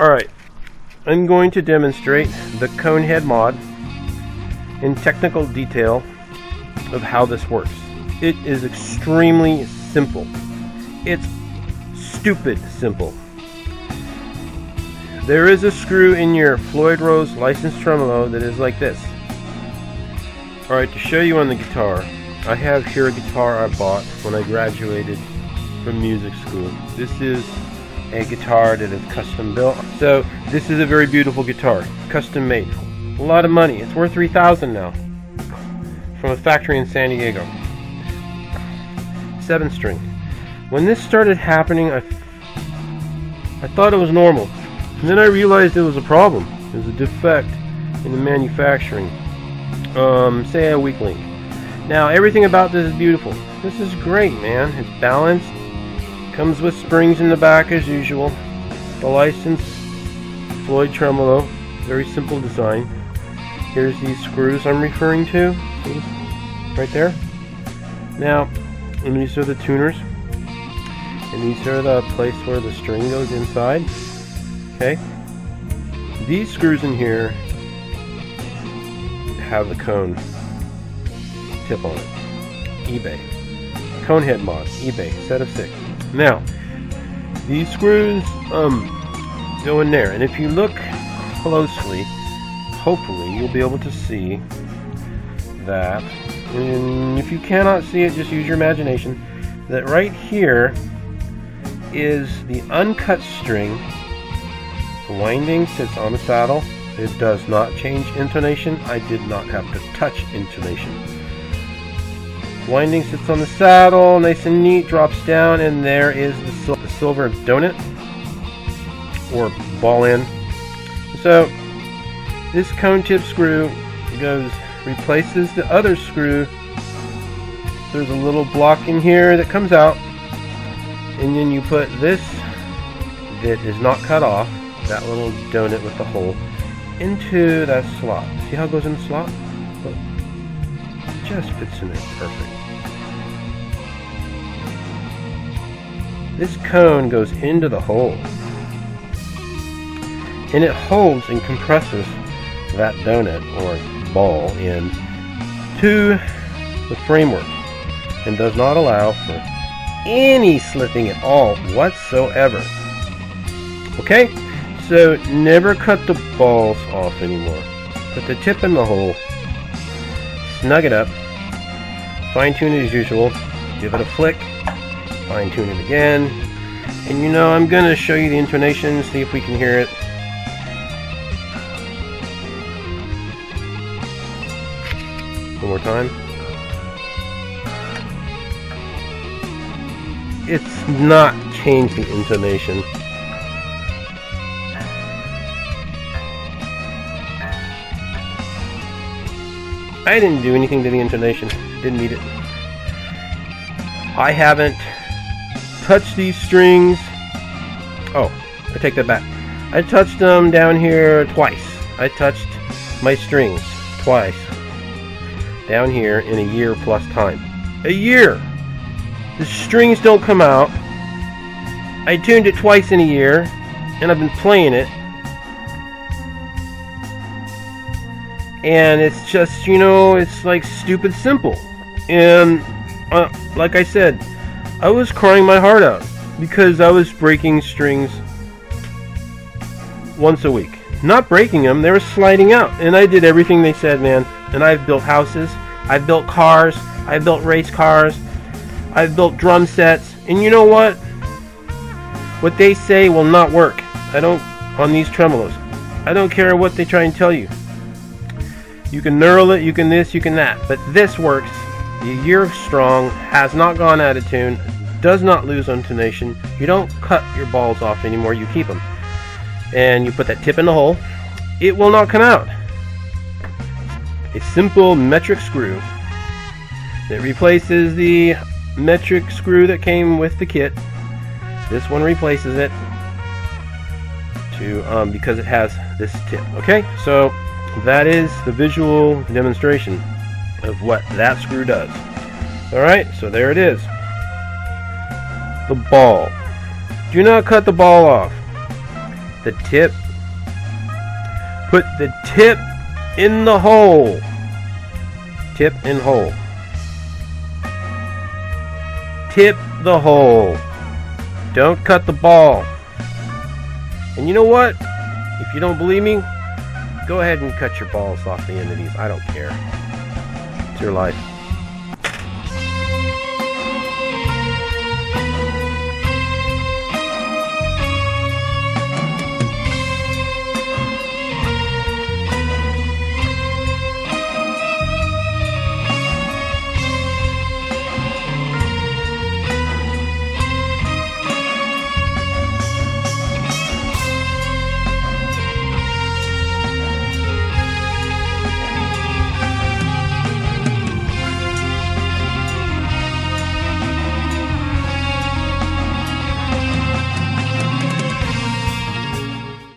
Alright, I'm going to demonstrate the cone head mod in technical detail of how this works. It is extremely simple. It's stupid simple. There is a screw in your Floyd Rose licensed tremolo that is like this. Alright, to show you on the guitar, I have here a guitar I bought when I graduated from music school. This is a guitar that is custom built. So this is a very beautiful guitar, custom made. A lot of money. It's worth $3,000 now. From a factory in San Diego. 7-string. When this started happening, I thought it was normal. And then I realized it was a problem. It was a defect in the manufacturing. Say a weak link. Now everything about this is beautiful. This is great, man. It's balanced. Comes with springs in the back as usual. The licensed Floyd tremolo. Very simple design. Here's these screws I'm referring to. See? Right there. Now, and these are the tuners. And these are the place where the string goes inside. Okay. These screws in here have the cone tip on it. eBay. Cone head mod. eBay. Set of 6. Now, these screws go in there, and if you look closely, hopefully you'll be able to see that, and if you cannot see it, just use your imagination, that right here is the uncut string. The winding sits on the saddle. It does not change intonation. I did not have to touch intonation. Winding sits on the saddle, nice and neat, drops down, and there is the silver donut or ball end. So this cone tip screw replaces the other screw. There's a little block in here that comes out, and then you put this that is not cut off, that little donut with the hole, into that slot. See how it goes in the slot? Look. Just fits in there perfect. This cone goes into the hole, and it holds and compresses that donut or ball in to the framework and does not allow for any slipping at all whatsoever. Okay, so never cut the balls off anymore. Put the tip in the hole, snug it up, fine tune it as usual, give it a flick, fine tune it again, and you know, I'm going to show you the intonation, see if we can hear it. One more time. It's not changed the intonation. I didn't do anything to the intonation. Didn't need it. I haven't touched these strings. Oh, I take that back. I touched them down here twice. I touched my strings twice down here in a year plus time. A year! The strings don't come out. I tuned it twice in a year, and I've been playing it. And it's just, you know, it's like stupid simple. And like I said, I was crying my heart out because I was breaking strings once a week. Not breaking them, they were sliding out. And I did everything they said, man. And I've built houses, I've built cars, I've built race cars, I've built drum sets. And you know what? What they say will not work. On these tremolos. I don't care what they try and tell you. You can knurl it, you can this, you can that. But this works. A year strong, has not gone out of tune, does not lose intonation. You don't cut your balls off anymore, you keep them. And you put that tip in the hole. It will not come out. A simple metric screw that replaces the metric screw that came with the kit. This one replaces it because it has this tip. Okay, so that is the visual demonstration of what that screw does. Alright, so there it is. The ball. Do not cut the ball off. the tip. Put the tip in the hole. Tip and hole. Tip the hole. Don't cut the ball. And you know what? If you don't believe me, go ahead and cut your balls off the end of these. I don't care. It's your life.